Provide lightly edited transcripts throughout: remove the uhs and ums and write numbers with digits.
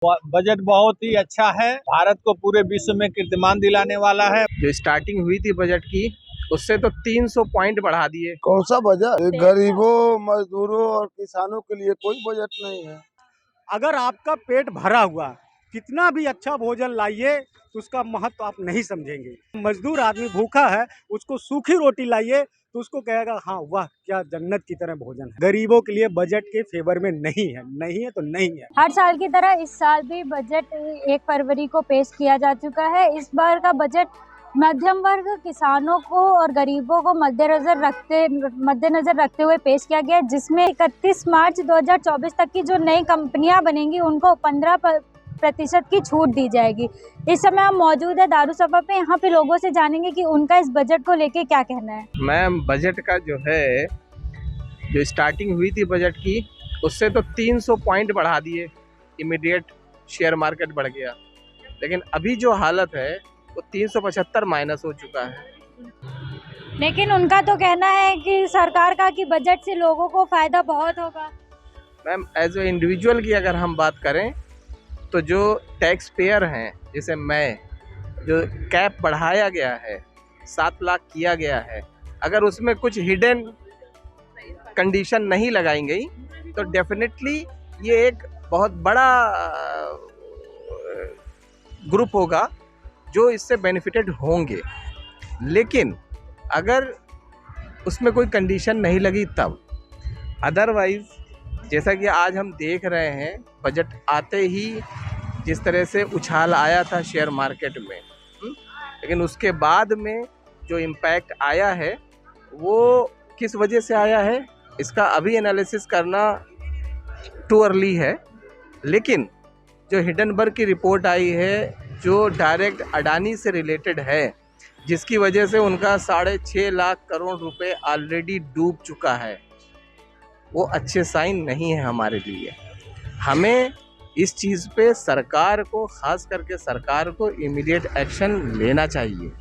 Budget बहुत ही अच्छा है। भारत को पूरे विश्व में कीर्तिमान दिलाने वाला है। जो स्टार्टिंग हुई थी बजट की, उससे तो 300 पॉइंट बढ़ा दिए। कौन सा बजट? गरीबों, मजदूरों और किसानों के लिए कोई बजट नहीं है। अगर आपका पेट भरा हुआ, कितना भी अच्छा भोजन लाइए तो उसका महत्व आप नहीं समझेंगे। मजदूर आदमी भूखा है, उसको सूखी रोटी लाइए तो उसको कहेगा हाँ वाह क्या जन्नत की तरह भोजन है। गरीबों के लिए बजट के फेवर में नहीं है तो नहीं है। हर साल की तरह इस साल भी बजट 1 फरवरी को पेश किया जा चुका है। इस बार का बजट मध्यम वर्ग, किसानों को और गरीबों को मद्देनजर रखते हुए पेश किया गया, जिसमें 31 मार्च 2024 तक की जो नई कंपनियां बनेंगी उनको 15% की छूट दी जाएगी। इस समय हम मौजूद है दारू सभा पे, यहाँ पे लोगों से जानेंगे कि उनका इस बजट को लेके क्या कहना है। मैम, बजट का जो है, जो स्टार्टिंग हुई थी बजट की, उससे तो 300 पॉइंट बढ़ा दिए। इमीडिएट शेयर मार्केट बढ़ गया, लेकिन अभी जो हालत है वो 375 माइनस हो चुका है। लेकिन उनका तो कहना है कि सरकार का कि बजट से लोगों को फायदा बहुत होगा। मैम, एज ए इंडिविजुअल की अगर हम बात करें तो जो टैक्स पेयर हैं, जैसे मैं, जो कैप बढ़ाया गया है, 7 लाख किया गया है, अगर उसमें कुछ हिडन कंडीशन नहीं लगाई गई तो डेफिनेटली ये एक बहुत बड़ा ग्रुप होगा जो इससे बेनिफिटेड होंगे। लेकिन अगर उसमें कोई कंडीशन नहीं लगी तब, अदरवाइज जैसा कि आज हम देख रहे हैं, बजट आते ही जिस तरह से उछाल आया था शेयर मार्केट में, लेकिन उसके बाद में जो इम्पैक्ट आया है वो किस वजह से आया है इसका अभी एनालिसिस करना टू अर्ली है। लेकिन जो हिडनबर्ग की रिपोर्ट आई है, जो डायरेक्ट अडानी से रिलेटेड है, जिसकी वजह से उनका 6.5 लाख करोड़ रुपए ऑलरेडी डूब चुका है, वो अच्छे साइन नहीं है हमारे लिए। हमें इस चीज़ पे सरकार को, ख़ास करके सरकार को इमीडिएट एक्शन लेना चाहिए,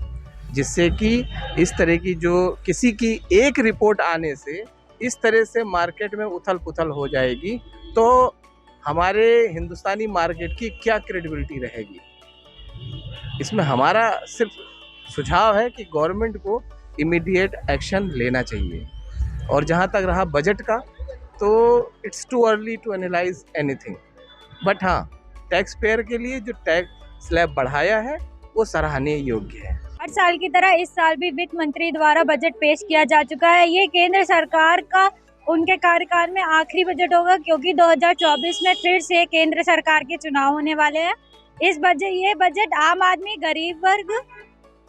जिससे कि इस तरह की जो किसी की एक रिपोर्ट आने से इस तरह से मार्केट में उथल पुथल हो जाएगी तो हमारे हिंदुस्तानी मार्केट की क्या क्रेडिबिलिटी रहेगी। इसमें हमारा सिर्फ सुझाव है कि गवर्नमेंट को इमीडिएट एक्शन लेना चाहिए। और जहाँ तक रहा बजट का, तो it's too early to analyse anything, but हाँ, टैक्स पेयर के लिए जो टैक्स स्लैब बढ़ाया है वो सराहनीय योग्य है। हर साल की तरह इस साल भी वित्त मंत्री द्वारा बजट पेश किया जा चुका है। ये केंद्र सरकार का उनके कार्यकाल में आखिरी बजट होगा, क्योंकि 2024 में फिर से केंद्र सरकार के चुनाव होने वाले हैं। ये बजट आम आदमी, गरीब वर्ग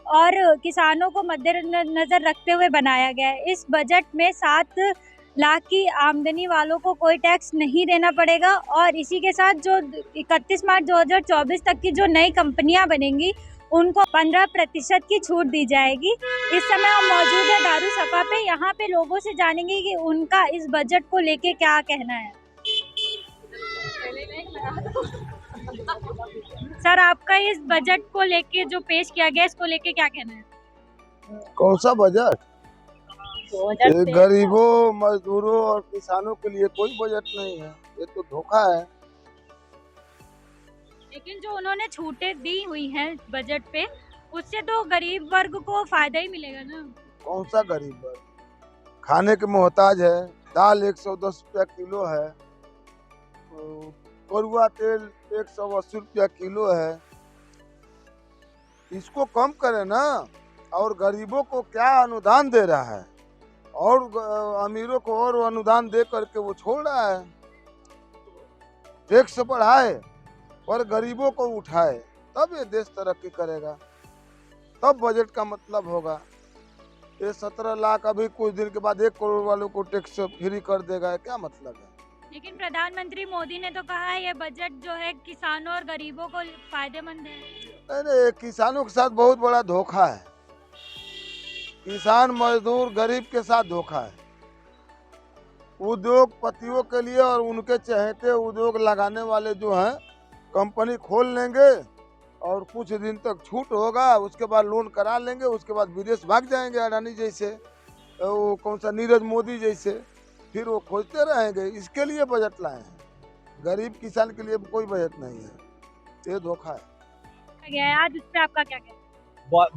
और किसानों को मद्देनजर रखते हुए बनाया गया है। इस बजट में 7 लाख की आमदनी वालों को कोई टैक्स नहीं देना पड़ेगा, और इसी के साथ जो 31 मार्च 2024 तक की जो नई कंपनियां बनेंगी उनको 15% की छूट दी जाएगी। इस समय हम मौजूद है दारू सभा पे, यहाँ पे लोगों से जानेंगे कि उनका इस बजट को लेके क्या कहना है। सर, आपका इस बजट को लेके जो पेश किया गया, इसको लेके क्या कहना है? कौन सा बजट? गरीबों, मजदूरों और किसानों के लिए कोई बजट नहीं है, ये तो धोखा है। लेकिन जो उन्होंने छूटें दी हुई हैं बजट पे, उससे तो गरीब वर्ग को फायदा ही मिलेगा ना। कौन सा गरीब वर्ग? खाने के मोहताज है। दाल 110 रुपया किलो है, कड़ुआ तेल 180 रुपया किलो है। इसको कम करे ना। और गरीबों को क्या अनुदान दे रहा है, और अमीरों को और अनुदान दे करके वो छोड़ रहा है। टैक्स बढ़ाए और गरीबों को उठाए, तब ये देश तरक्की करेगा, तब बजट का मतलब होगा। ये 17 लाख अभी कुछ दिन के बाद 1 करोड़ वालों को टैक्स फ्री कर देगा, क्या मतलब है? लेकिन प्रधानमंत्री मोदी ने तो कहा है ये बजट जो है किसानों और गरीबों को फायदेमंद है। नहीं, किसानों के साथ बहुत बड़ा धोखा है। किसान, मजदूर, गरीब के साथ धोखा है। उद्योगपतियों के लिए और उनके चहेते उद्योग लगाने वाले जो हैं, कंपनी खोल लेंगे और कुछ दिन तक छूट होगा, उसके बाद लोन करा लेंगे, उसके बाद विदेश भाग जाएंगे अडानी जैसे, वो कौन सा नीरज मोदी जैसे, फिर वो खोजते रहेंगे। इसके लिए बजट लाए हैं। गरीब किसान के लिए कोई बजट नहीं है, ये धोखा है। गया है आज, उस पर आपका क्या कहना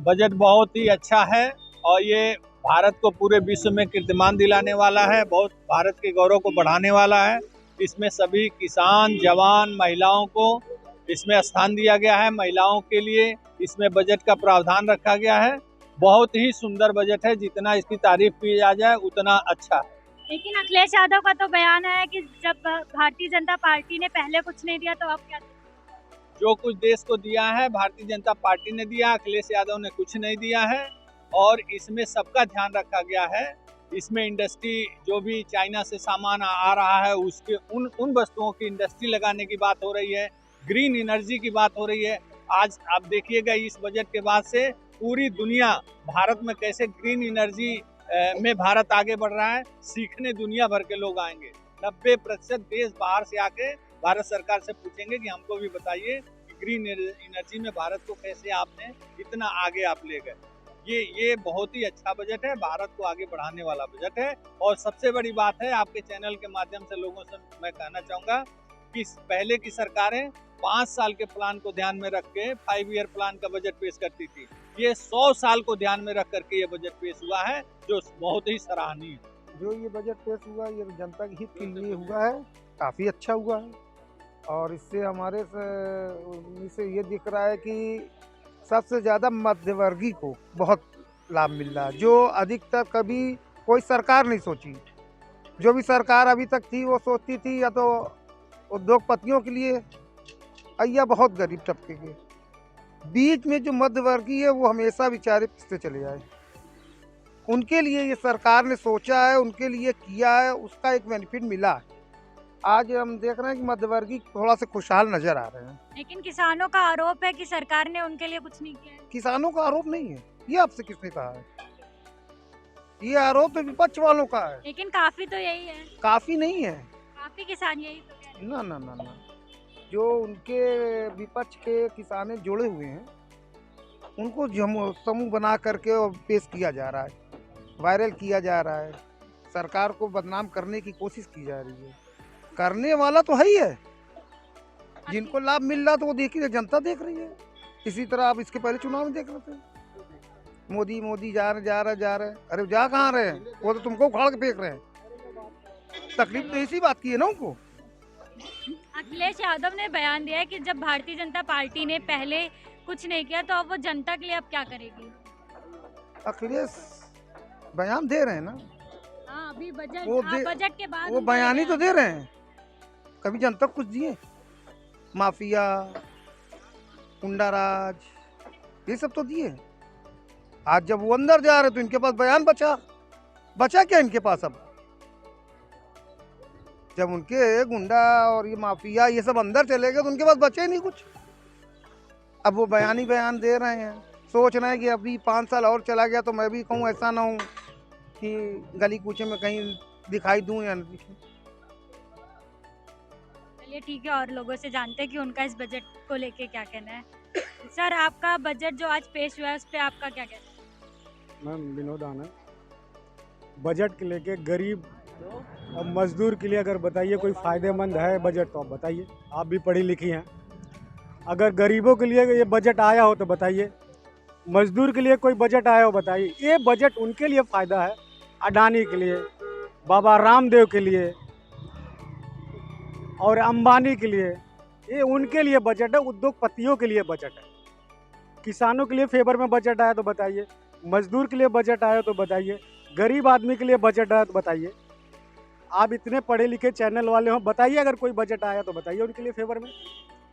बजट बहुत ही अच्छा है और ये भारत को पूरे विश्व में कीर्तिमान दिलाने वाला है, बहुत भारत के गौरव को बढ़ाने वाला है। इसमें सभी किसान, जवान, महिलाओं को इसमें स्थान दिया गया है। महिलाओं के लिए इसमें बजट का प्रावधान रखा गया है। बहुत ही सुंदर बजट है, जितना इसकी तारीफ की जाए उतना अच्छा है। लेकिन अखिलेश यादव का तो बयान है कि जब भारतीय जनता पार्टी ने पहले कुछ नहीं दिया तो अब क्या? जो कुछ देश को दिया है भारतीय जनता पार्टी ने दिया, अखिलेश यादव ने कुछ नहीं दिया है। और इसमें सबका ध्यान रखा गया है। इसमें इंडस्ट्री, जो भी चाइना से सामान आ रहा है, उसके उन वस्तुओं की इंडस्ट्री लगाने की बात हो रही है। ग्रीन एनर्जी की बात हो रही है। आज आप देखिएगा इस बजट के बाद से पूरी दुनिया भारत में कैसे ग्रीन एनर्जी में भारत आगे बढ़ रहा है, सीखने दुनिया भर के लोग आएंगे। 90% देश बाहर से आके भारत सरकार से पूछेंगे कि हमको भी बताइए कि ग्रीन एनर्जी में भारत को कैसे आपने इतना आगे आप ले गए। ये बहुत ही अच्छा बजट है, भारत को आगे बढ़ाने वाला बजट है। और सबसे बड़ी बात है, आपके चैनल के माध्यम से लोगों से मैं कहना चाहूँगा कि पहले की सरकारें 5 साल के प्लान को ध्यान में रख के 5 ईयर प्लान का बजट पेश करती थी। ये 100 साल को ध्यान में रख करके ये बजट पेश हुआ है, जो बहुत ही सराहनीय है। जो ये बजट पेश हुआ ये जनता के हित के लिए हुआ है, काफ़ी अच्छा हुआ है। और इससे हमारे से ये दिख रहा है कि सबसे ज़्यादा मध्यवर्गीय को बहुत लाभ मिल रहा है, जो अधिकतर कभी कोई सरकार नहीं सोची। जो भी सरकार अभी तक थी वो सोचती थी या तो उद्योगपतियों के लिए या बहुत गरीब तबके के। बीच में जो मध्यवर्गीय है वो हमेशा बेचारे पिछते चले आए। उनके लिए ये सरकार ने सोचा है, उनके लिए किया है, उसका एक बेनिफिट मिला है। आज हम देख रहे हैं कि मध्यवर्गीय थोड़ा सा खुशहाल नजर आ रहे हैं। लेकिन किसानों का आरोप है कि सरकार ने उनके लिए कुछ नहीं किया है। किसानों का आरोप नहीं है, ये आपसे किसने कहा है? ये आरोप तो विपक्ष वालों का है। लेकिन काफी तो यही है। काफी नहीं है, काफी किसान यही तो कह रहे हैं। ना ना ना ना, जो उनके विपक्ष के किसान जुड़े हुए हैं उनको समूह बना करके और पेश किया जा रहा है, वायरल किया जा रहा है, सरकार को बदनाम करने की कोशिश की जा रही है। करने वाला तो है ही है, जिनको लाभ मिल रहा तो वो देखिए, जनता देख रही है। इसी तरह आप इसके पहले चुनाव में देख रहे थे, मोदी जा रहे। अरे जा कहाँ रहे हैं? वो तो तुमको उखाड़ के फेंक रहे हैं। तकलीफ तो इसी बात की है ना उनको। अखिलेश यादव ने बयान दिया है कि जब भारतीय जनता पार्टी ने पहले कुछ नहीं किया तो अब वो जनता के लिए अब क्या करेगी। अखिलेश बयान दे रहे हैं ना, हाँ, अभी बजट बजट के बाद वो बयान ही तो दे रहे हैं। कभी जनता को कुछ दिए? माफिया, गुंडा राज, ये सब तो दिए। आज जब वो अंदर जा रहे तो इनके पास बयान बचा क्या इनके पास? अब जब उनके गुंडा और ये माफिया ये सब अंदर चले गए तो उनके पास बचे नहीं कुछ। अब वो बयान ही बयान दे रहे हैं, सोच रहे हैं कि अभी 5 साल और चला गया तो मैं भी कहूँ, ऐसा ना हो कि गली कूचे में कहीं दिखाई दूं या नहीं। चलिए ठीक है, और लोगों से जानते हैं कि उनका इस बजट को लेके क्या कहना है। सर, आपका बजट जो आज पेश हुआ है उस पर आपका क्या कहना है? मैम विनोद आनंद, बजट के लेके गरीब और मजदूर के लिए अगर बताइए कोई फ़ायदेमंद है बजट तो आप बताइए, आप भी पढ़ी लिखी हैं। अगर गरीबों के लिए ये बजट आया हो तो बताइए, मजदूर के लिए कोई बजट आया हो बताइए। ये बजट उनके लिए फ़ायदा है, अडानी के लिए, बाबा रामदेव के लिए और अंबानी के लिए। ये उनके लिए बजट है, उद्योगपतियों के लिए बजट है। किसानों के लिए फेवर में बजट आया तो बताइए, मजदूर के लिए बजट आया तो बताइए, गरीब आदमी के लिए बजट आया तो बताइए। आप इतने पढ़े लिखे चैनल वाले हो, बताइए अगर कोई बजट आया तो बताइए उनके लिए फेवर में।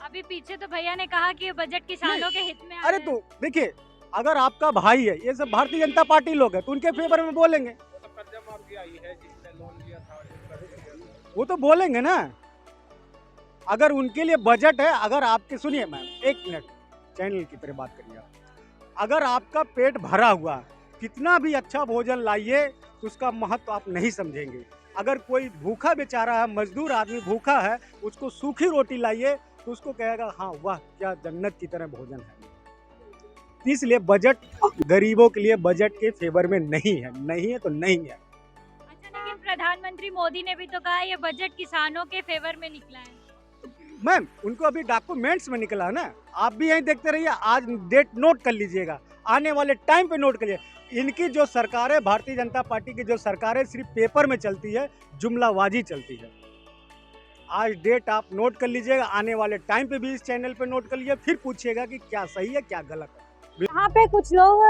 अभी पीछे तो भैया ने कहा कि ये बजट किसानों के हित में अरे तो देखिए, अगर आपका भाई है, ये सब भारतीय जनता पार्टी लोग हैं तो उनके फेवर में बोलेंगे, वो तो बोलेंगे ना। अगर उनके लिए बजट है, अगर आपके, सुनिए मैम, 1 मिनट, चैनल की तरह बात करिए। अगर आपका पेट भरा हुआ, कितना भी अच्छा भोजन लाइए तो उसका महत्व आप नहीं समझेंगे। अगर कोई भूखा बेचारा है, मजदूर आदमी भूखा है, उसको सूखी रोटी लाइए तो उसको कहेगा हाँ वाह क्या जन्नत की तरह भोजन है। इसलिए बजट गरीबों के लिए बजट के फेवर में नहीं है, नहीं है तो नहीं है। अच्छा, लेकिन प्रधानमंत्री मोदी ने भी तो कहा ये बजट किसानों के फेवर में निकला है। मैम उनको अभी डॉक्यूमेंट्स में निकला है ना, आप भी यहीं देखते रहिए, आज डेट नोट कर लीजिएगा, आने वाले टाइम पे नोट करिए। इनकी जो सरकार है, भारतीय जनता पार्टी की जो सरकार है, सिर्फ पेपर में चलती है, जुमलाबाजी चलती है। आज डेट आप नोट कर लीजिएगा, आने वाले टाइम पे भी इस चैनल पे नोट कर लीजिए, फिर पूछिएगा कि क्या सही है क्या गलत है। यहाँ पे कुछ लोग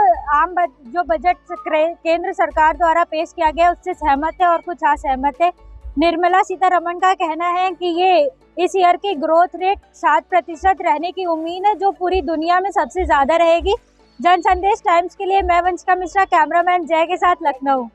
जो बजट केंद्र सरकार द्वारा पेश किया गया उससे सहमत है और कुछ असहमत है। निर्मला सीतारमण का कहना है कि ये इस ईयर की ग्रोथ रेट 7% रहने की उम्मीद है, जो पूरी दुनिया में सबसे ज्यादा रहेगी। जन संदेश टाइम्स के लिए मैं वंशिका मिश्रा, कैमरामैन जय के साथ लखनऊ।